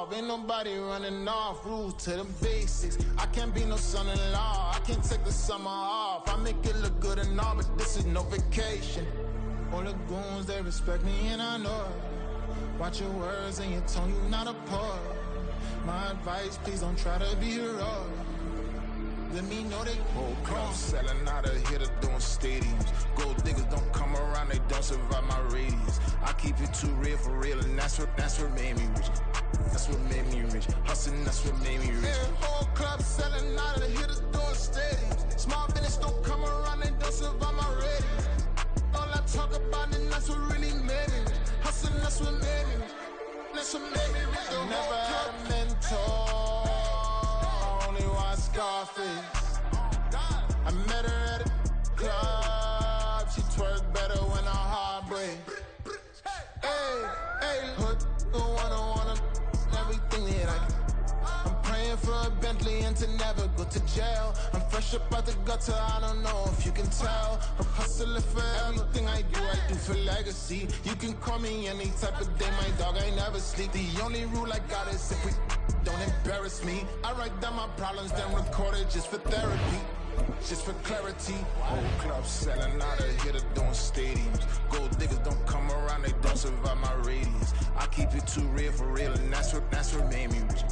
off. Ain't nobody running off. Rules to the basics. I can't be no son-in-law. I can't take the summer off. I make it look good and all, but this is no vacation. All the goons, they respect me and I know it. Watch your words and your tone, you not a poet. My advice, please don't try to be heroic. Let me know they whole club selling out of here to doing stadiums. Gold diggers don't come around, they don't survive my radius. I keep it too real for real, and that's what made me rich. That's what made me rich. Hustling, that's what made me rich. Yeah, whole club selling out of here to doing stadiums. Small business don't come around, they don't survive my radius. All I talk about it, that's what really made me rich. Hustling, that's what made me rich. That's what made me rich. I never had a mentor. Scarface. I met her at a club. She twerk better when her heart breaks. Hey, hood, wanna everything that I can. I'm praying for a Bentley and to never go to jail. I'm fresh up out the gutter, I don't know if you can tell. I'm hustling for everything I do for legacy. You can call me any type of day, my dog, I never sleep. The only rule I got is if we don't embarrass me. I write down my problems, then record it just for therapy, just for clarity. Whole club selling out of here to doing stadiums. Gold diggers don't come around, they don't survive my radius. I keep it too real for real, and that's what made me rich.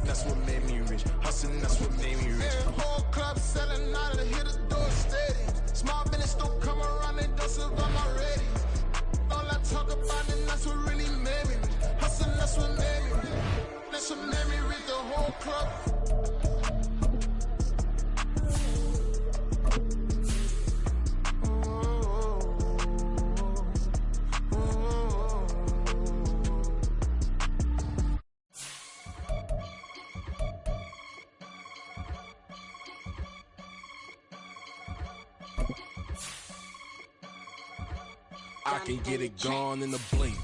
That's what made me rich. Hustling, that's what made me rich. Yeah, whole club selling out of here to doing stadiums. Small business don't come around, they don't survive my radius. All I talk about it, that's what really made me rich. Hustling, that's what made me rich. That's what made me read the whole club. I can get it gone in a blink.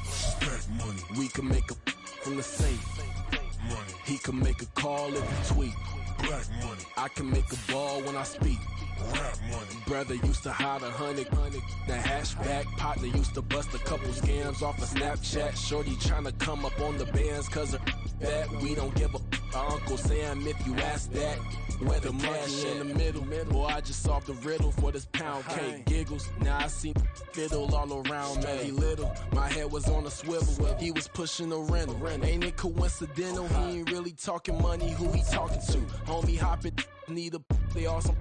Money. We can make a from the safe. Money. He can make a call if he tweet. Black money. I can make a ball when I speak. Rap money. Brother used to hide 100. The hashback partner used to bust a couple scams off of Snapchat. Shorty tryna come up on the bands cause of that. We don't give a Uncle Sam if you ask that. Where the money in the middle. Boy, I just solved the riddle for this pound cake. Giggles, now I see fiddle all around me. He little, my head was on a swivel. He was pushing a rental. Ain't it coincidental? He ain't really talking money, who he talking to? Homie hoppin', need a they awesome.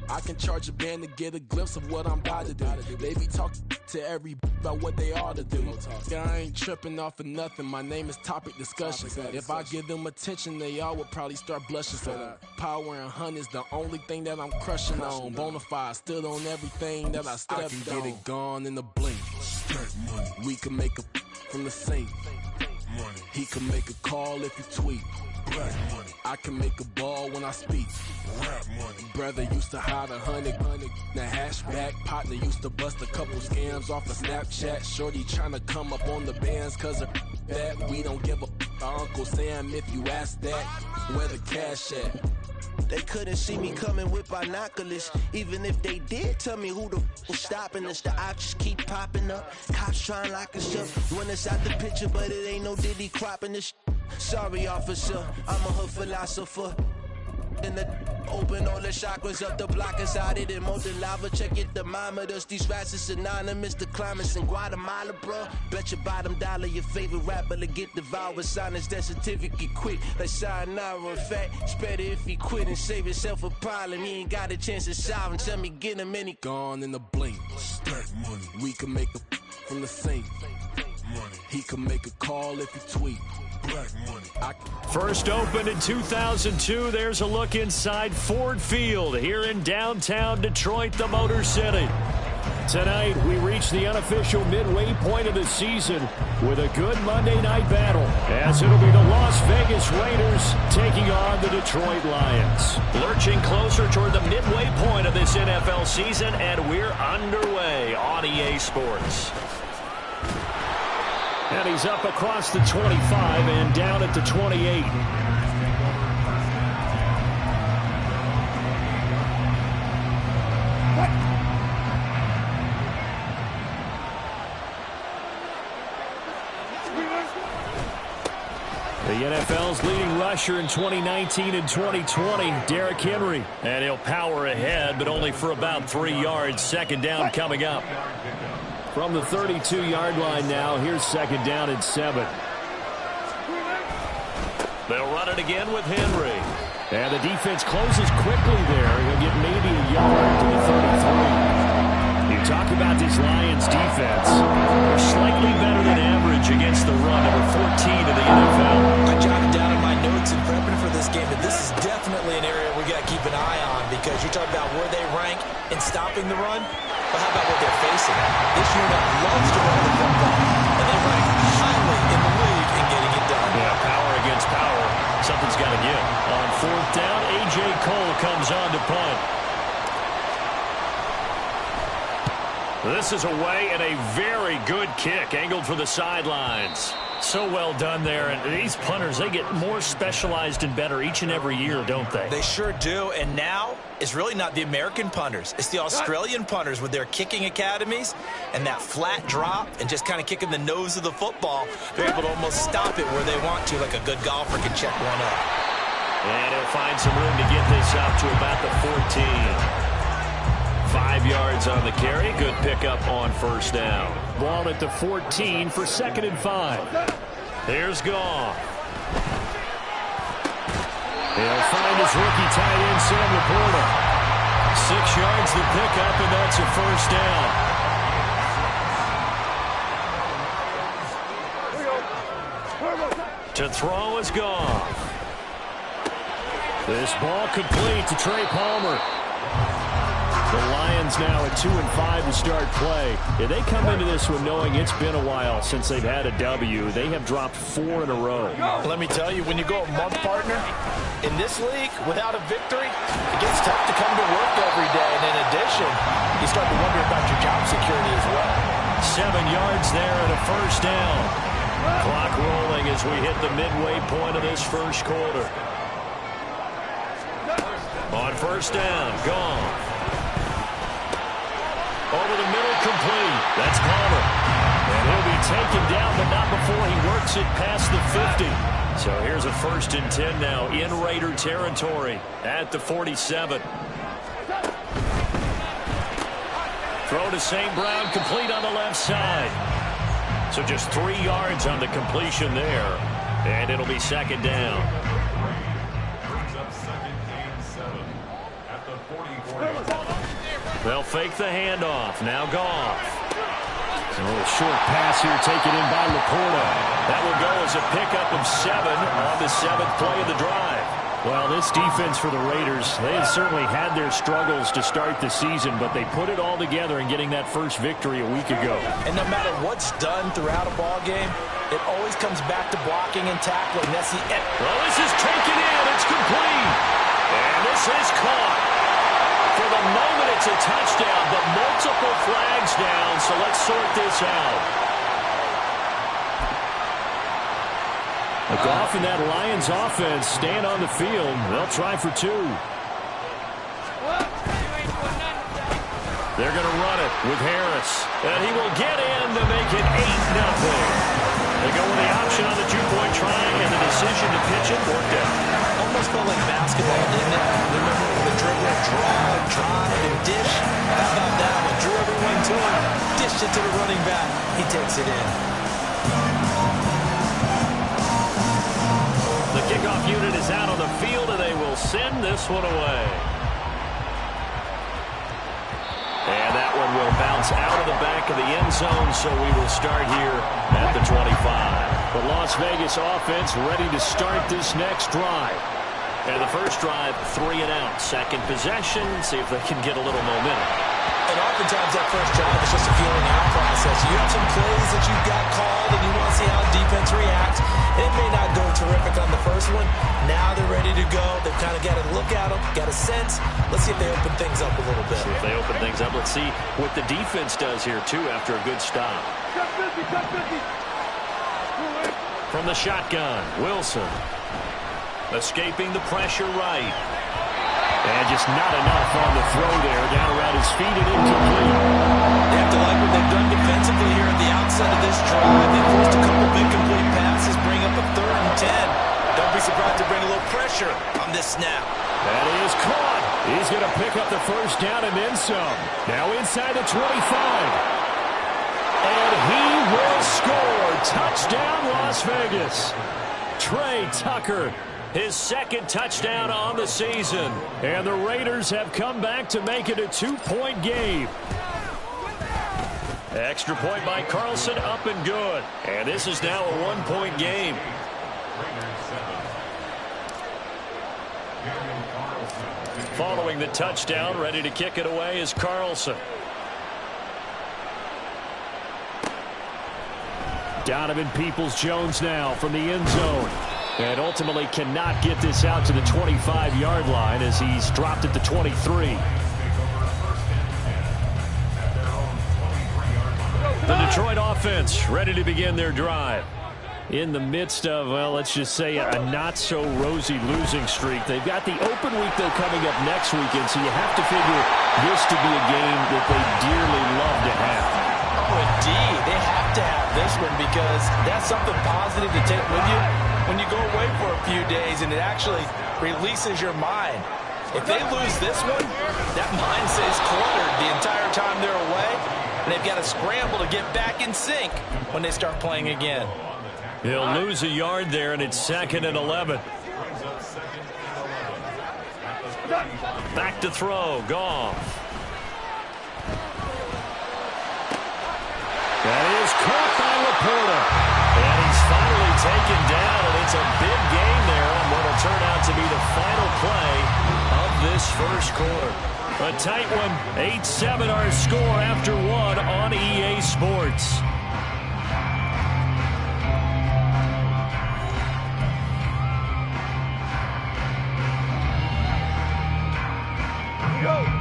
I can charge a band to get a glimpse of what I'm about to do. They be talking to every about what they ought to do. I ain't tripping off of nothing. My name is Topic Discussion. If I give them attention, they all would probably start blushing. So power and hunt is the only thing that I'm crushing on. Bonafide stood on everything that I stepped on. I can get it gone in a blink. We can make a from the safe. He can make a call if he tweet. I can make a ball when I speak. Brother used to hide 100. The hashback partner used to bust a couple scams off of Snapchat. Shorty tryna come up on the bands cause of that. We don't give a Uncle Sam if you ask that. Where the cash at? They couldn't see me coming with binoculars. Even if they did, tell me who the was stopping us. The options keep popping up. Cops trying to lock us up. When it's out the picture, but it ain't no Diddy cropping this. Sorry, officer, I'm a hood philosopher. In the open all the chakras up the block inside it and molten lava. Check your thermometers. These rats is synonymous. The climates in Guatemala, bro. Bet your bottom dollar your favorite rapper to get devoured. Silence that certificate quick. Like sayonara. In fact, it's better if he quit and save himself a problem. He ain't got a chance to solve and tell me get him any. Gone in a blink. Stack money. We can make a from the safe. Money. He can make a call if he tweet. First opened in 2002, there's a look inside Ford Field here in downtown Detroit, the Motor City. Tonight, we reach the unofficial midway point of the season with a good Monday night battle, as it'll be the Las Vegas Raiders taking on the Detroit Lions. Lurching closer toward the midway point of this NFL season, and we're underway on EA Sports. And he's up across the 25 and down at the 28. NFL's leading rusher in 2019 and 2020, Derrick Henry. And he'll power ahead, but only for about 3 yards. Second down coming up. From the 32-yard line now, here's second down and 7. They'll run it again with Henry. And the defense closes quickly there. He'll get maybe a yard to the 33. You talk about this Lions defense. They're slightly better than average against the run, number 14 in the NFL. I jotted down in my notes in prepping for this game that this is definitely an area we got to keep an eye on, because you talk about where they rank in stopping the run. But how about what they're facing? This unit loves to run the football, and they rank highly in the league in getting it done. Yeah, power against power. Something's got to give. On fourth down, A.J. Cole comes on to punt. This is away and a very good kick, angled for the sidelines. So well done there. And these punters, they get more specialized and better each and every year, don't they? They sure do. And now it's really not the American punters. It's the Australian punters with their kicking academies and that flat drop and just kind of kicking the nose of the football. They're able to almost stop it where they want to, like a good golfer can check one up. And he'll find some room to get this up to about the 14. 5 yards on the carry. Good pickup on first down. Ball at the 14 for 2nd and 5. Here's Goff. He'll find his rookie tight end, Sam Laporta. 6 yards the pickup, and that's a first down. To throw is Goff. This ball complete to Trey Palmer. The Lions now at 2-5 to start play. Yeah, they come into this one knowing it's been a while since they've had a W. They have dropped 4 in a row. Let me tell you, when you go a month, partner, in this league, without a victory, it gets tough to come to work every day. And in addition, you start to wonder about your job security as well. 7 yards there and a first down. Clock rolling as we hit the midway point of this first quarter. On first down, Goff. Over the middle, complete. That's Palmer. And he'll be taken down, but not before he works it past the 50. So here's a 1st and 10 now in Raider territory at the 47. Throw to St. Brown, complete on the left side. So just 3 yards on the completion there. And it'll be 2nd down. They'll fake the handoff. Now Goff. A little short pass here taken in by Laporta. That will go as a pickup of 7 on the 7th play of the drive. Well, this defense for the Raiders, they have certainly had their struggles to start the season, but they put it all together in getting that first victory a week ago. And no matter what's done throughout a ball game, it always comes back to blocking and tackling. That's the end. Well, this is taken in. It's complete. And this is caught. For the moment, it's a touchdown, but multiple flags down, so let's sort this out. Goff and that Lions offense stand on the field. They'll try for 2. They're going to run it with Harris. And he will get in to make it 8-0. They go with the option on the 2-point try, and the decision to pitch it worked out. Almost felt like basketball, didn't it? Remember the dribble, draw, drive, and dish? How about that one? Drew everyone to him, dished it to the running back. He takes it in. The kickoff unit is out on the field, and they will send this one away. And that one will bounce out of the back of the end zone, so we will start here at the 25. The Las Vegas offense ready to start this next drive. And the first drive, 3 and out. Second possession, see if they can get a little momentum. And oftentimes that first drive is just a feeling out process. You have some plays that you've got called, and you want to see how the defense reacts. It may not go terrific on the first one. Now they're ready to go. They've kind of got to look at them, got a sense. Let's see if they open things up a little bit. See if they open things up. Let's see what the defense does here, too, after a good stop. From the shotgun, Wilson. Escaping the pressure right. And just not enough on the throw there. Down around his feet and incomplete. They have to like what they've done defensively here at the outset of this drive. They forced a couple of incomplete passes, bring up a 3rd and 10. trying to bring a little pressure on this snap. That is caught. He's going to pick up the first down and then some. Now inside the 25. And he will score. Touchdown, Las Vegas. Trey Tucker, his second touchdown on the season. And the Raiders have come back to make it a 2-point game. Extra point by Carlson, up and good. And this is now a 1-point game. Following the touchdown, ready to kick it away is Carlson. Donovan Peoples-Jones now from the end zone. And ultimately cannot get this out to the 25-yard line as he's dropped it to 23. The Detroit offense ready to begin their drive. In the midst of, well, let's just say a not-so-rosy losing streak. They've got the open week, though, coming up next weekend, so you have to figure this to be a game that they dearly love to have. Oh, indeed. They have to have this one because that's something positive to take with you when you go away for a few days, and it actually releases your mind. If they lose this one, that mind stays cluttered the entire time they're away, and they've got to scramble to get back in sync when they start playing again. He'll lose a yard there, and it's 2nd and 11. Back to throw, Goff. That is caught by Laporta. And he's finally taken down, and it's a big game there on what will turn out to be the final play of this first quarter. A tight one, 8-7 our score after one on EA Sports.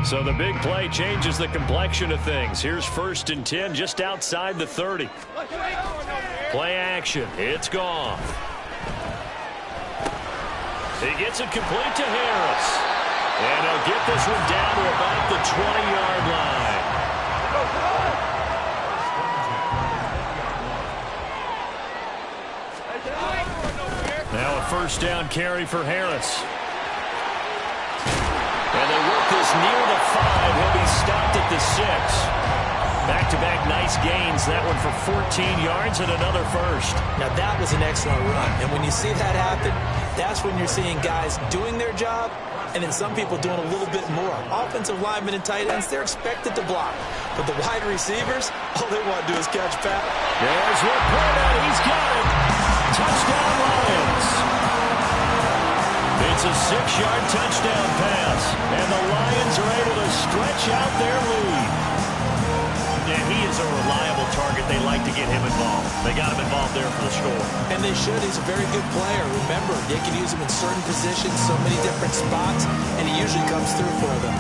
So the big play changes the complexion of things. Here's 1st and 10 just outside the 30. Play action. It's gone. He gets it complete to Harris. And he'll get this one down to about the 20-yard line. Now a first down carry for Harris. And they work this near the 5. He'll be stopped at the 6. Back-to-back nice gains. That one for 14 yards and another first. Now that was an excellent run. And when you see that happen, that's when you're seeing guys doing their job and then some people doing a little bit more. Offensive linemen and tight ends, they're expected to block. But the wide receivers, all they want to do is catch Pat. There's Laporta. He's got it. Touchdown Lions. It's a 6-yard touchdown pass, and the Lions are able to stretch out their lead. And he is a reliable target. They like to get him involved. They got him involved there for the score. And they should. He's a very good player. Remember, they can use him in certain positions, so many different spots, and he usually comes through for them.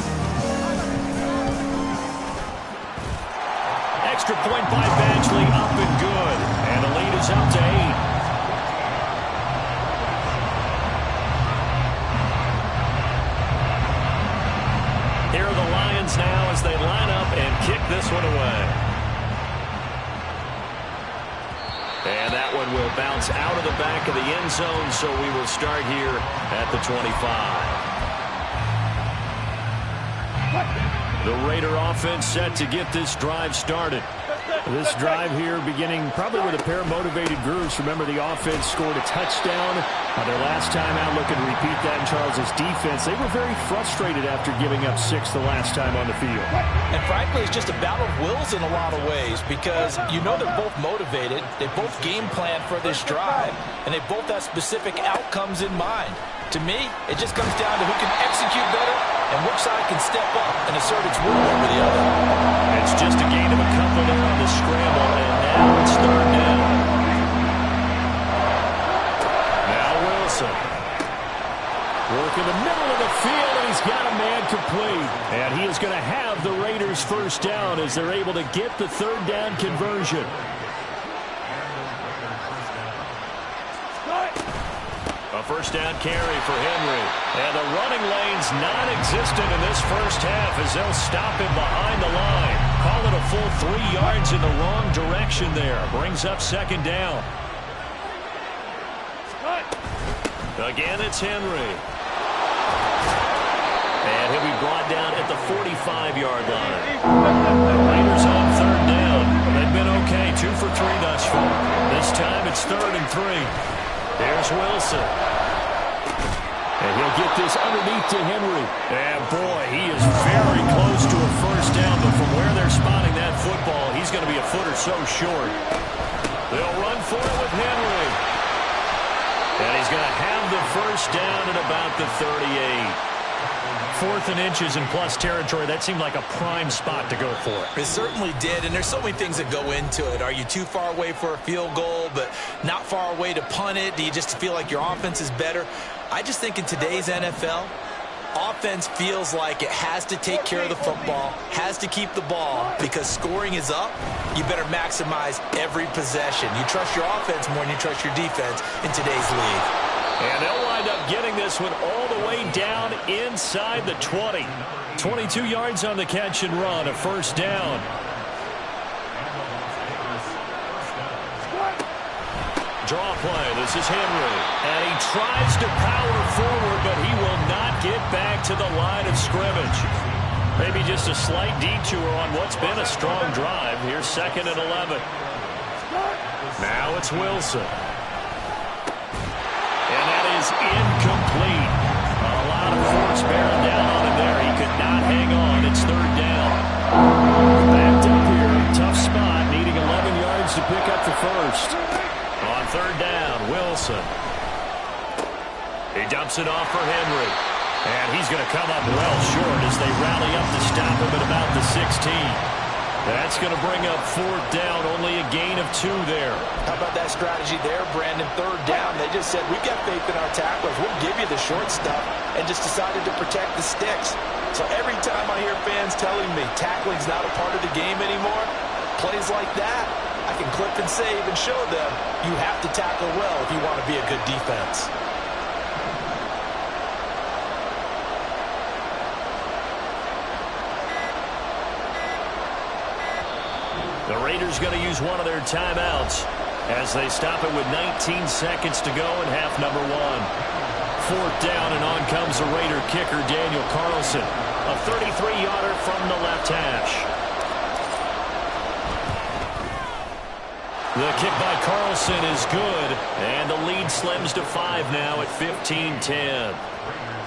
Extra point by Badgley, up and good. And the lead is out to 8. Here are the Lions now as they line up and kick this one away. And that one will bounce out of the back of the end zone, so we will start here at the 25. The Raider offense set to get this drive started. This drive here beginning probably with a pair of motivated groups. Remember, the offense scored a touchdown their last time out. Looking to repeat that in Charles's defense. They were very frustrated after giving up 6 the last time on the field. And frankly, it's just a battle of wills in a lot of ways because you know they're both motivated. They both game plan for this drive, and they both have specific outcomes in mind. To me, it just comes down to who can execute better and which side can step up and assert its will over the other. It's just a gain of a couple there on the scramble, and now it's 3rd down. Now Wilson. Work in the middle of the field, and he's got a man complete. And he is going to have the Raiders' first down as they're able to get the 3rd down conversion. A first down carry for Henry. And the running lane's non-existent in this first half as they'll stop him behind the line. Call it a full 3 yards in the wrong direction there. Brings up 2nd down. Again, it's Henry. And he'll be brought down at the 45-yard line. The Raiders on third down. They've been okay, 2 for 3 thus far. This time it's 3rd and 3. There's Wilson. And he'll get this underneath to Henry. And boy, he is very close to a first down, but from where they're spotting that football, he's going to be a foot or so short. They'll run for it with Henry. And he's going to have the first down at about the 38. 4th and inches in plus territory. That seemed like a prime spot to go for it. It certainly did, and there's so many things that go into it. Are you too far away for a field goal, but not far away to punt it? Do you just feel like your offense is better? I just think in today's NFL, offense feels like it has to take care of the football, has to keep the ball, because scoring is up. You better maximize every possession. You trust your offense more than you trust your defense in today's league. And they'll wind up getting this one all the way down inside the 20. 22 yards on the catch and run, a first down. Draw play, this is Henry. And he tries to power forward, but he will not get back to the line of scrimmage. Maybe just a slight detour on what's been a strong drive. Here's 2nd and 11. Now it's Wilson. And that is incomplete. A lot of force bearing down on him there. He could not hang on. It's 3rd down. Backed up here. Tough spot. Needing 11 yards to pick up the first. On 3rd down, Wilson. He dumps it off for Henry. And he's going to come up well short as they rally up to stop him at about the 16. That's going to bring up 4th down, only a gain of 2 there. How about that strategy there, Brandon? 3rd down, they just said, we've got faith in our tacklers. We'll give you the short stuff, and just decided to protect the sticks. So every time I hear fans telling me tackling's not a part of the game anymore, plays like that, I can clip and save and show them you have to tackle well if you want to be a good defense. The Raiders going to use one of their timeouts as they stop it with 19 seconds to go in half number 1. 4th down, and on comes the Raider kicker, Daniel Carlson. A 33-yarder from the left hash. The kick by Carlson is good, and the lead slims to 5 now at 15-10.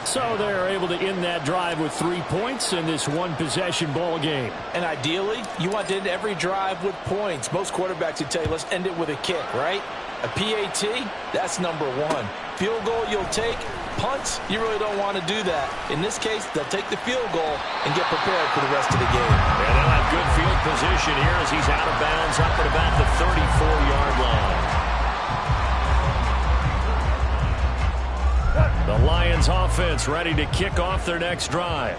So they're able to end that drive with 3 points in this one-possession ball game. And ideally, you want to end every drive with points. Most quarterbacks would tell you, let's end it with a kick, right? A PAT, that's number 1. Field goal you'll take. Punts, you really don't want to do that. In this case, they'll take the field goal and get prepared for the rest of the game. And they'll have good field position here as he's out of bounds up at about the 34-yard line. The Lions offense ready to kick off their next drive.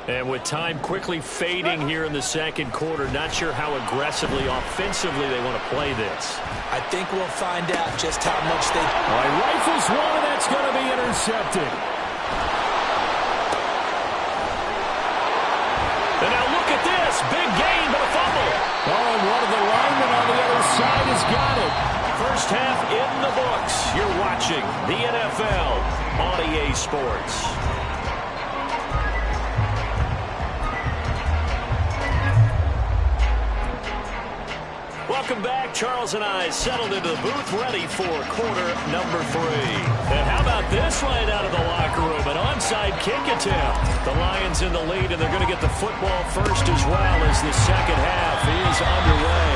And with time quickly fading here in the second quarter, not sure how aggressively, offensively they want to play this. I think we'll find out just how much they... All right, rifles one, that's going to be intercepted. And now look at this. Big gain, but a fumble. Oh, and one of the linemen on the other side has got it. First half in the books. You're watching the NFL on EA Sports. Welcome back. Charles and I settled into the booth, ready for quarter number 3. And how about this right out of the locker room? An onside kick attempt. The Lions in the lead, and they're going to get the football first as well as the second half is underway.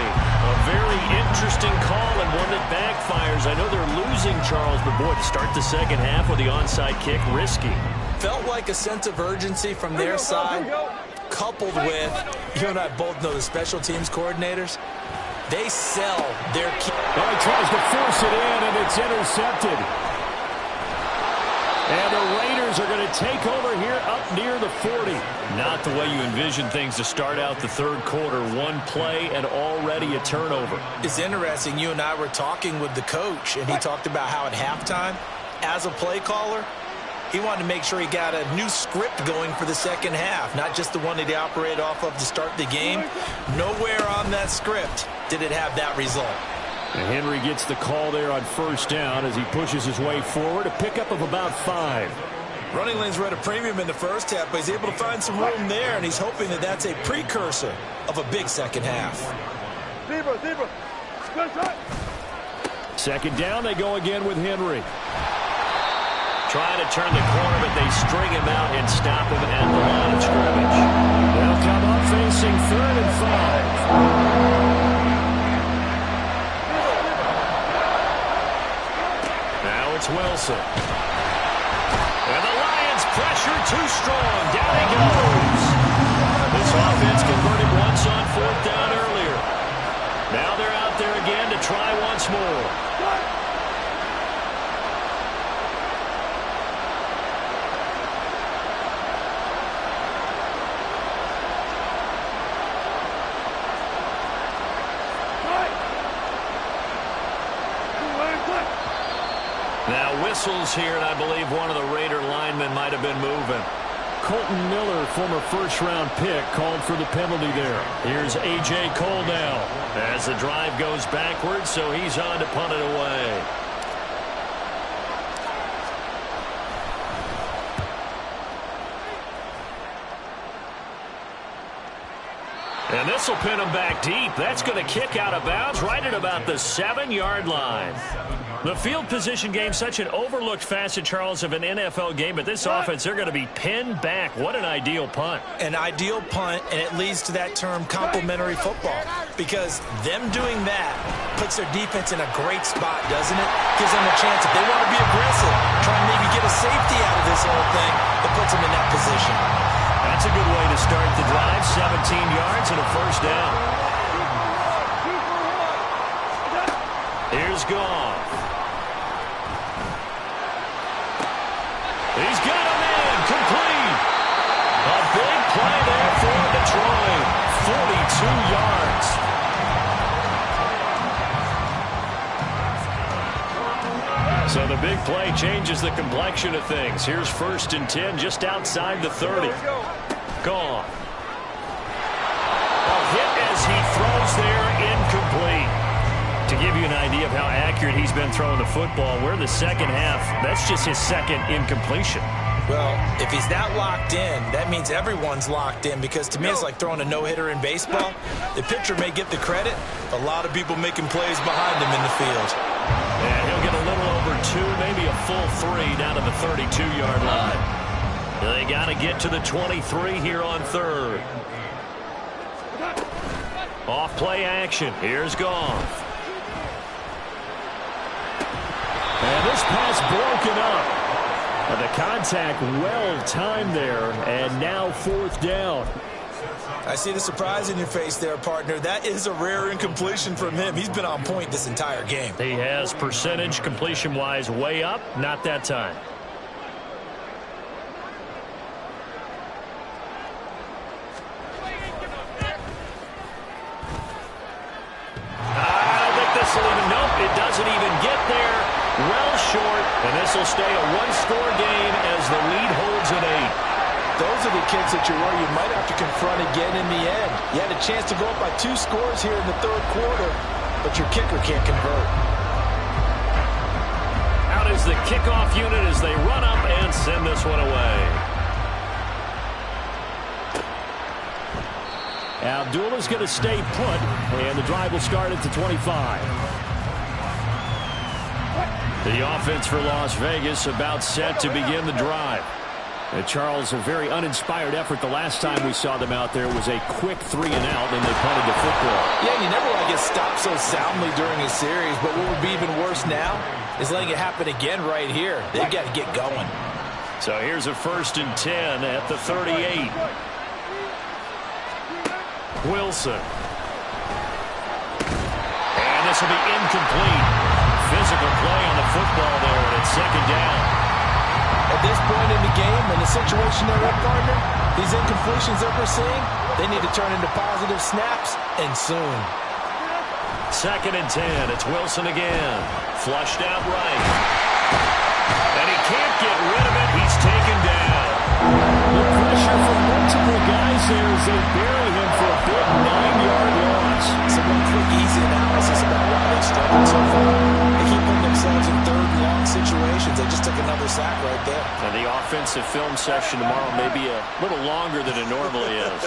A very interesting call and one that backfires. I know they're losing, Charles, but boy, to start the second half with the onside kick, risky. Felt like a sense of urgency from their side, coupled with, you and I both know the special teams coordinators, they sell their key. Oh, he tries to force it in, and it's intercepted. And the Raiders are going to take over here up near the 40. Not the way you envision things to start out the third quarter. One play and already a turnover. It's interesting. You and I were talking with the coach, and he talked about how at halftime, as a play caller, he wanted to make sure he got a new script going for the second half, not just the one that he operated off of to start the game. Nowhere on that script did it have that result. And Henry gets the call there on first down as he pushes his way forward. A pickup of about 5. Running lanes were at a premium in the first half, but he's able to find some room there, and he's hoping that that's a precursor of a big second half. Second down, they go again with Henry. Trying to turn the corner, but they string him out and stop him at the line of scrimmage. They'll come up facing 3rd and 5. Now it's Wilson. And the Lions pressure too strong. Down he goes. This offense converted once on 4th down earlier. Now they're out there again to try once more. Now whistles here, and I believe one of the Raider linemen might have been moving. Colton Miller, former first-round pick, called for the penalty there. Here's A.J. Cole now as the drive goes backwards, so he's on to punt it away. And this will pin him back deep. That's going to kick out of bounds right at about the 7-yard line. The field position game, such an overlooked facet, Charles, of an NFL game, but this offense, they're going to be pinned back. What an ideal punt. An ideal punt, and it leads to that term complementary football, because them doing that puts their defense in a great spot, doesn't it? Gives them a chance, if they want to be aggressive, try and maybe get a safety out of this whole thing, it puts them in that position. That's a good way to start the drive. 17 yards and a first down. Here's Goff. He's got a man complete. A big play there for Detroit. 42 yards. So the big play changes the complexion of things. Here's 1st and 10 just outside the 30. Goff. A hit as he throws there, incomplete. To give you an idea of how accurate he's been throwing the football, we're in the second half. That's just his second incompletion. Well, if he's that locked in, that means everyone's locked in, because to me it's like throwing a no-hitter in baseball. The pitcher may get the credit, a lot of people making plays behind him in the field. And he'll get a little over 2, maybe a full 3 down to the 32-yard line. They got to get to the 23 here on 3rd. Off play action. Here's Goff. And this pass broken up. And the contact well-timed there, and now 4th down. I see the surprise in your face there, partner. That is a rare incompletion from him. He's been on point this entire game. He has percentage completion-wise way up. Not that time. I don't think this will even, nope, it doesn't even get there. Well short, and this will stay a 1-score game as the lead holds at 8. Those are the kicks that you worry you might have to confront again in the end. You had a chance to go up by 2 scores here in the 3rd quarter, but your kicker can't convert. Out is the kickoff unit as they run up and send this one away. Abdullah's going to stay put, and the drive will start at the 25. The offense for Las Vegas about set to begin the drive. Charles, a very uninspired effort. The last time we saw them out there was a quick 3 and out, and they punted the football. Yeah, you never want to get stopped so soundly during a series, but what would be even worse now is letting it happen again right here. They've got to get going. So here's a 1st and 10 at the 38. Wilson. And this will be incomplete. Physical play on the football there, and it's 2nd down. At this point in the game, in the situation they're in, partner, these incompletions that we're seeing, they need to turn into positive snaps, and soon. 2nd and 10. It's Wilson again. Flushed out right. And he can't get rid of it. He's taken down. The pressure from multiple guys there as they bury him for a big 9-yard loss. Some quick, easy analysis about why they they've struggled so far. They keep putting themselves in third and long situations. They just took another sack right there. And the offensive film session tomorrow may be a little longer than it normally is.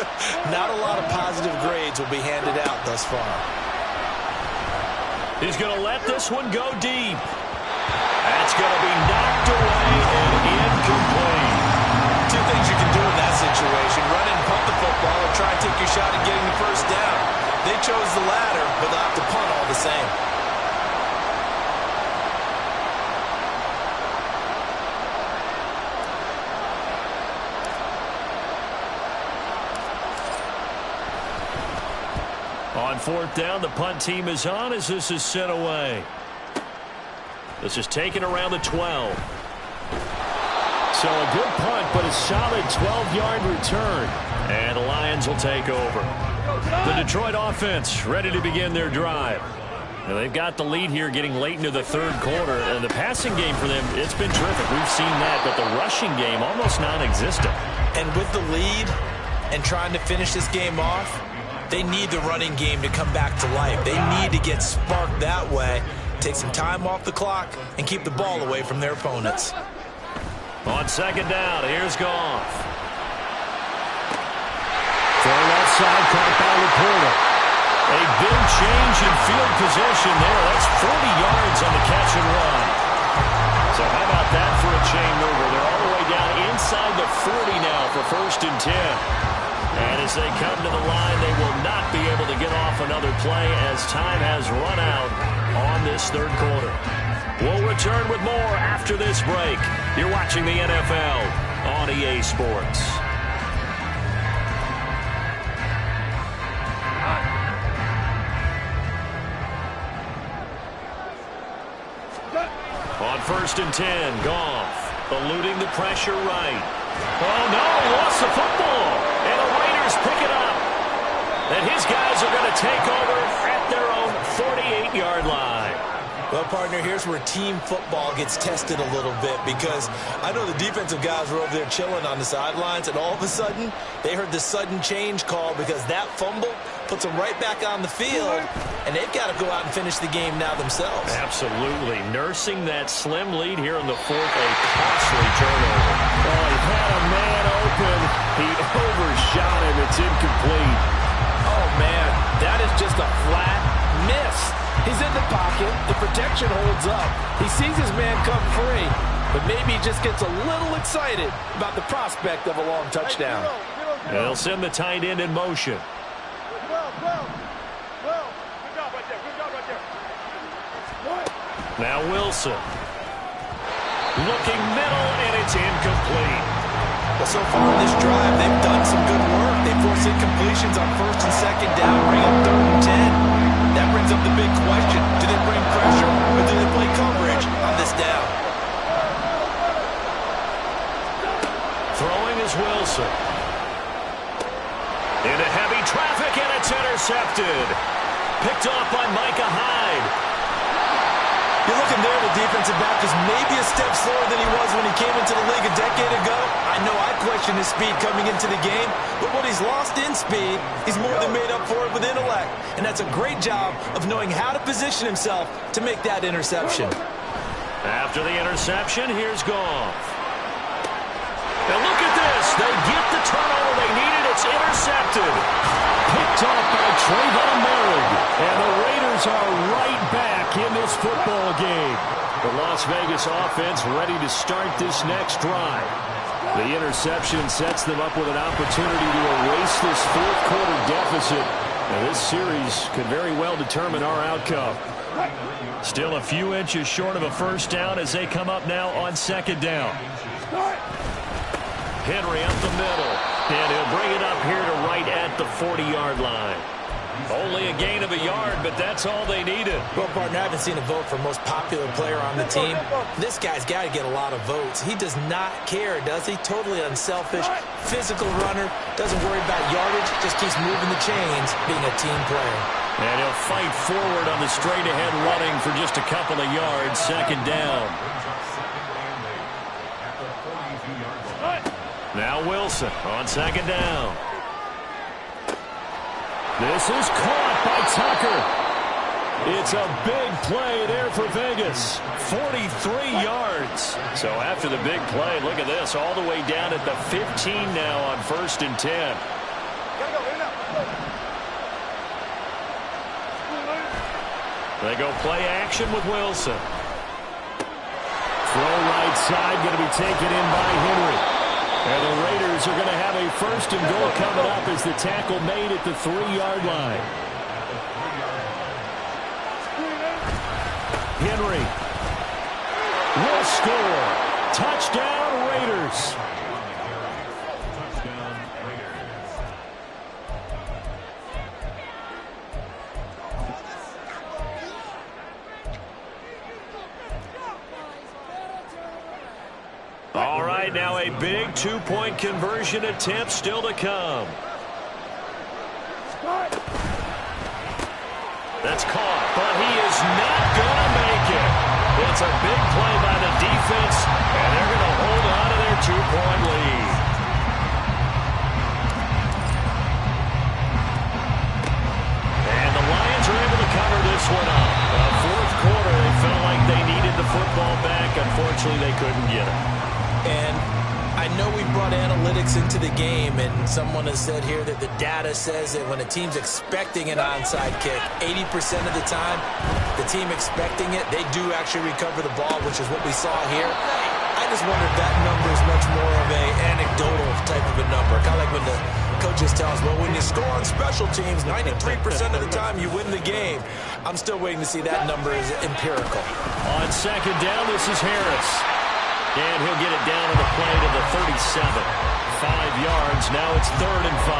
Not a lot of positive grades will be handed out thus far. He's going to let this one go deep. That's going to be knocked away and incomplete. Two things you can do in that situation: run and punt the football, or try and take your shot at getting the first down. They chose the latter, but they'll have to punt all the same. On fourth down, the punt team is on as this is sent away. This is taken around the 12. So a good punt, but a solid 12-yard return. And the Lions will take over. The Detroit offense ready to begin their drive. Now they've got the lead here getting late into the third quarter. And the passing game for them, it's been terrific. We've seen that, but the rushing game almost non-existent. And with the lead and trying to finish this game off, they need the running game to come back to life. They need to get sparked that way, take some time off the clock, and keep the ball away from their opponents. On second down, here's Goff. Thrown outside, caught by Laporta. A big change in field position there. That's 40 yards on the catch and run. So how about that for a chain mover? They're all the way down inside the 40 now for 1st and 10. And as they come to the line, they will not be able to get off another play as time has run out on this third quarter. We'll return with more after this break. You're watching the NFL on EA Sports. On 1st and 10, Goff eluding the pressure right. Oh, no, he lost the football. And the Raiders pick it up. And his guys are going to take over at their own 48-yard line. Well, partner, here's where team football gets tested a little bit, because I know the defensive guys were over there chilling on the sidelines, and all of a sudden, they heard the sudden change call because that fumble puts them right back on the field, and they've got to go out and finish the game now themselves. Absolutely. Nursing that slim lead here in the fourth, a costly turnover. Oh, he had a man open. He overshot him. It's incomplete. Oh, man, that is just a flat miss. He's in the pocket. The protection holds up. He sees his man come free, but maybe he just gets a little excited about the prospect of a long touchdown. They'll send the tight end in motion. Now Wilson. Looking middle, and it's incomplete. Well, so far in this drive, they've done some good work. They force incompletions on 1st and 2nd down, bring up 3rd and 10. That brings up the big question. Do they bring pressure, or do they play coverage on this down? Throwing is Wilson. Into heavy traffic, and it's intercepted. Picked off by Micah Hyde. You're looking there, the defensive back is maybe a step slower than he was when he came into the league a decade ago. I know I questioned his speed coming into the game, but what he's lost in speed, he's more than made up for it with intellect. And that's a great job of knowing how to position himself to make that interception. After the interception, here's Goff. And look at this. They get the turnover they needed. It's intercepted. Picked off by Trayvon Merrick. And the Raiders are right back in this football game. The Las Vegas offense ready to start this next drive. The interception sets them up with an opportunity to erase this fourth quarter deficit. And this series could very well determine our outcome. Still a few inches short of a first down as they come up now on 2nd down. Henry up the middle, and he'll bring it up here to right at the 40-yard line. Only a gain of a yard, but that's all they needed. Well, partner, I haven't seen a vote for most popular player on the team. This guy's got to get a lot of votes. He does not care, does he? Totally unselfish, physical runner, doesn't worry about yardage, just keeps moving the chains, being a team player. And he'll fight forward on the straight-ahead running for just a couple of yards, 2nd down. Now Wilson on 2nd down. This is caught by Tucker. It's a big play there for Vegas. 43 yards. So after the big play, look at this, all the way down at the 15 now on 1st and 10. They go play action with Wilson. Throw right side, going to be taken in by Henry. And the Raiders are going to have a 1st and goal coming up as the tackle made at the 3-yard line. Henry will score. Touchdown, Raiders. All right, now a big 2-point conversion attempt still to come. That's caught, but he is not going to make it. It's a big play by the defense, and they're going to hold on to their 2-point lead. And the Lions are able to cover this one up. Fourth quarter, they felt like they needed the football back. Unfortunately, they couldn't get it. And I know we brought analytics into the game, and someone has said here that the data says that when a team's expecting an onside kick, 80% of the time, the team expecting it, they do actually recover the ball, which is what we saw here. I just wonder if that number is much more of an anecdotal type of a number. Kind of like when the coaches tell us, well, when you score on special teams, 93% of the time you win the game. I'm still waiting to see that number is empirical. On 2nd down, this is Harris. And he'll get it down on the play to the 37. 5 yards. Now it's 3rd and 5.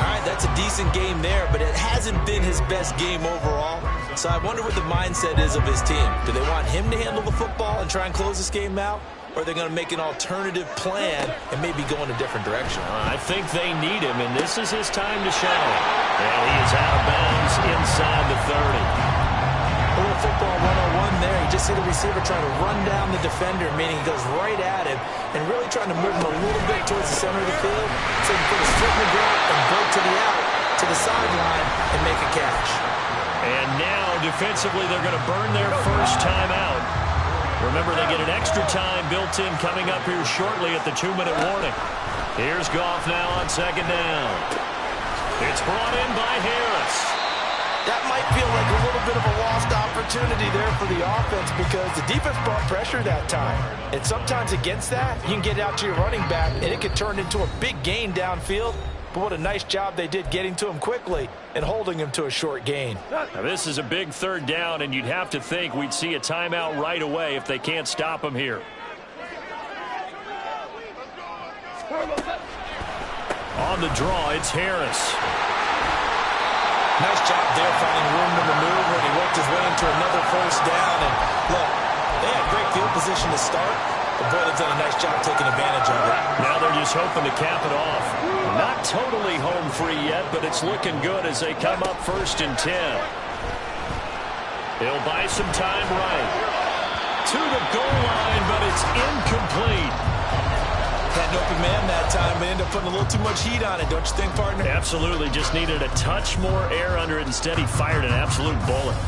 All right, that's a decent game there, but it hasn't been his best game overall. So I wonder what the mindset is of his team. Do they want him to handle the football and try and close this game out? Or are they going to make an alternative plan and maybe go in a different direction? I think they need him, and this is his time to shine. And he is out of bounds inside the 30. A little football 101 there. You just see the receiver trying to run down the defender, meaning he goes right at him and really trying to move him a little bit towards the center of the field so he can put his foot in the ground and break to the out, to the sideline, and make a catch. And now, defensively, they're going to burn their first time out. Remember, they get an extra time built in coming up here shortly at the 2-minute warning. Here's Goff now on 2nd down. It's brought in by Harris. That might feel like a little bit of a lost opportunity there for the offense because the defense brought pressure that time. And sometimes against that, you can get out to your running back, and it can turn into a big gain downfield. But what a nice job they did getting to him quickly and holding him to a short gain. Now, this is a big 3rd down, and you'd have to think we'd see a timeout right away if they can't stop him here. On the draw, it's Harris. Nice job there finding room to maneuver, and he worked his way into another 1st down. And look, they had great field position to start, but boy, they've done a nice job taking advantage of it. Now they're just hoping to cap it off. Not totally home free yet, but it's looking good as they come up 1st and 10. He'll buy some time right. To the goal line, but it's incomplete. Had an open man that time, but ended up putting a little too much heat on it, don't you think, partner? Absolutely. Just needed a touch more air under it. Instead, he fired an absolute bullet.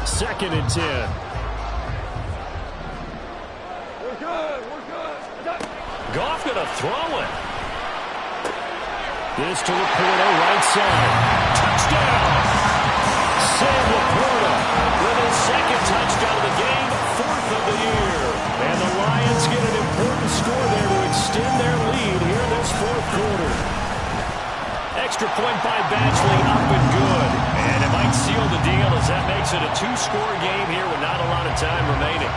2nd and 10. Goff going to throw it. This to Laporta, right side. Touchdown! Sam Laporta with his 2nd touchdown of the game, 4th of the year. And the Lions get an important score there to extend their lead here in this 4th quarter. Extra point by Badgley, up and good. And it might seal the deal as that makes it a 2-score game here with not a lot of time remaining.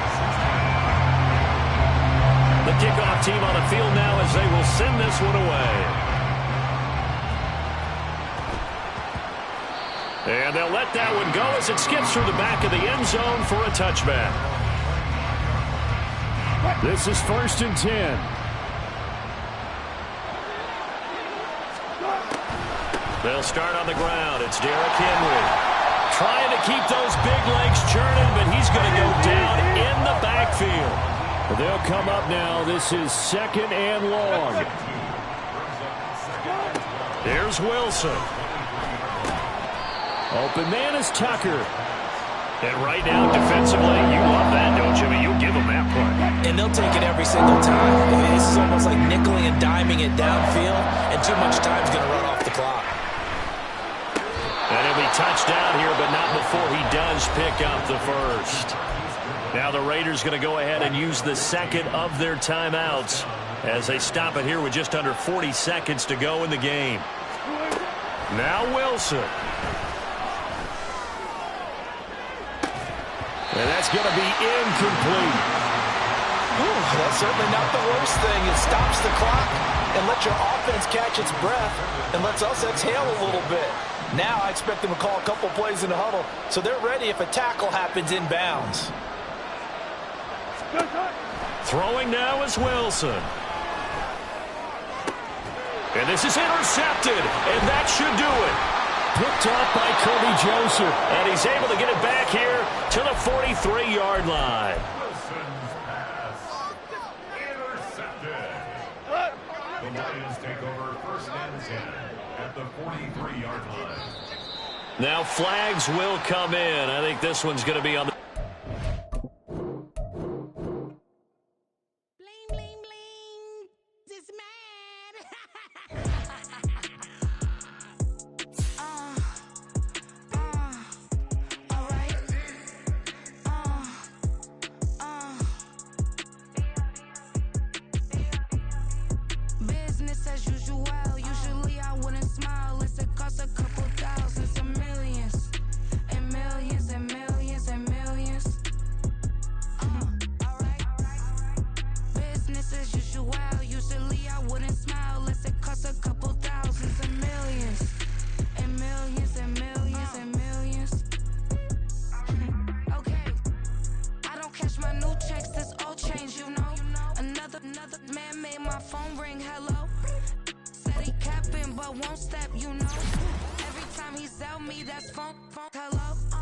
The kickoff team on the field now as they will send this one away. And they'll let that one go as it skips through the back of the end zone for a touchback. This is 1st and 10. They'll start on the ground. It's Derrick Henry. Trying to keep those big legs churning, but he's going to go down in the backfield. They'll come up now. This is 2nd and long. Here's Wilson. Open man is Tucker. And right now, defensively, you love that, don't you? I mean, you'll give them that play. And they'll take it every single time. I mean, this is almost like nickeling and diming it downfield, and too much time's going to run off the clock. And he'll be touched down here, but not before he does pick up the first. Now the Raiders going to go ahead and use the second of their timeouts as they stop it here with just under 40 seconds to go in the game. Now Wilson. And that's going to be incomplete. Ooh, that's certainly not the worst thing. It stops the clock and lets your offense catch its breath and lets us exhale a little bit. Now I expect them to call a couple plays in the huddle so they're ready if a tackle happens inbounds. Throwing now is Wilson. And this is intercepted, and that should do it. Picked up by Kirby Joseph. And he's able to get it back here to the 43-yard line. Wilson's pass intercepted. The Lions take over 1st and 10 at the 43-yard line. Now flags will come in. I think this one's going to be on the... Won't step, you know. Every time he sell me, that's phone, hello.